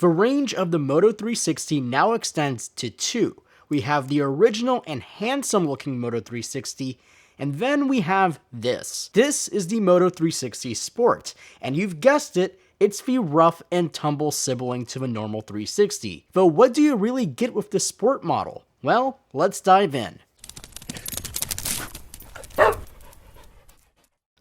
The range of the Moto 360 now extends to two. We have the original and handsome looking Moto 360, and then we have this. This is the Moto 360 Sport, and you've guessed it, it's the rough and tumble sibling to the normal 360. Though what do you really get with the Sport model? Well, let's dive in.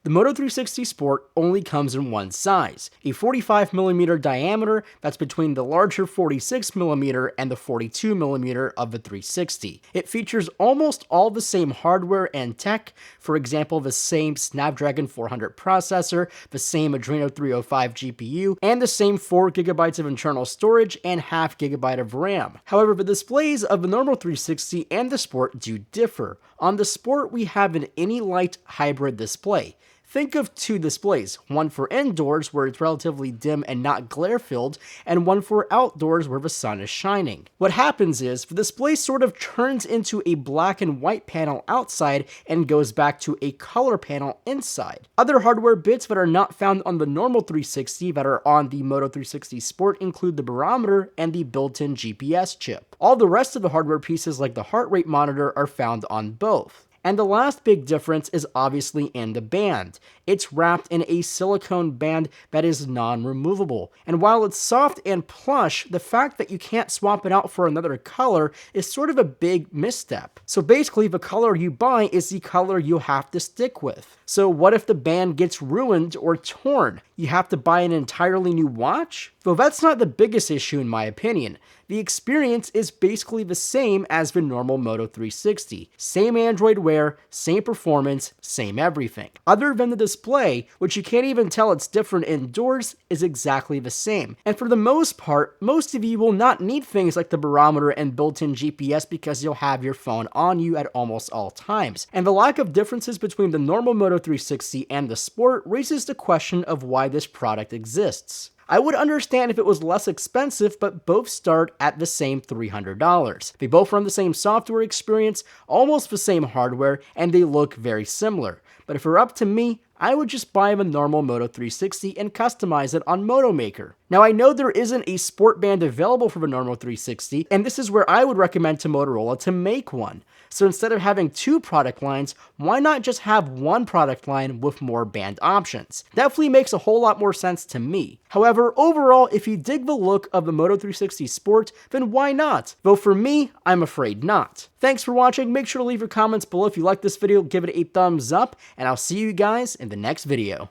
The Moto 360 Sport only comes in one size, a 45mm diameter that's between the larger 46mm and the 42mm of the 360. It features almost all the same hardware and tech, for example the same Snapdragon 400 processor, the same Adreno 305 GPU, and the same 4GB of internal storage and half GB of RAM. However, the displays of the normal 360 and the Sport do differ. On the Sport we have an any-light hybrid display. Think of two displays, one for indoors where it's relatively dim and not glare-filled, and one for outdoors where the sun is shining. What happens is, the display sort of turns into a black and white panel outside and goes back to a color panel inside. Other hardware bits that are not found on the normal 360 that are on the Moto 360 Sport include the barometer and the built-in GPS chip. All the rest of the hardware pieces like the heart rate monitor are found on both. And the last big difference is obviously in the band. It's wrapped in a silicone band that is non-removable. And while it's soft and plush, the fact that you can't swap it out for another color is sort of a big misstep. So basically, the color you buy is the color you'll have to stick with. So what if the band gets ruined or torn? You have to buy an entirely new watch? Though that's not the biggest issue in my opinion. The experience is basically the same as the normal Moto 360. Same Android Wear, same performance, same everything. Other than the display, which you can't even tell it's different indoors, is exactly the same. And for the most part, most of you will not need things like the barometer and built-in GPS because you'll have your phone on you at almost all times. And the lack of differences between the normal Moto 360 and the Sport raises the question of why this product exists. I would understand if it was less expensive, but both start at the same $300. They both run the same software experience, almost the same hardware, and they look very similar. But if it were up to me, I would just buy the normal Moto 360 and customize it on Moto Maker. Now I know there isn't a sport band available for the normal 360, and this is where I would recommend to Motorola to make one. So instead of having two product lines, why not just have one product line with more band options? Definitely makes a whole lot more sense to me. However, overall, if you dig the look of the Moto 360 Sport, then why not? Though for me, I'm afraid not. Thanks for watching, make sure to leave your comments below if you like this video, give it a thumbs up, and I'll see you guys in the next video.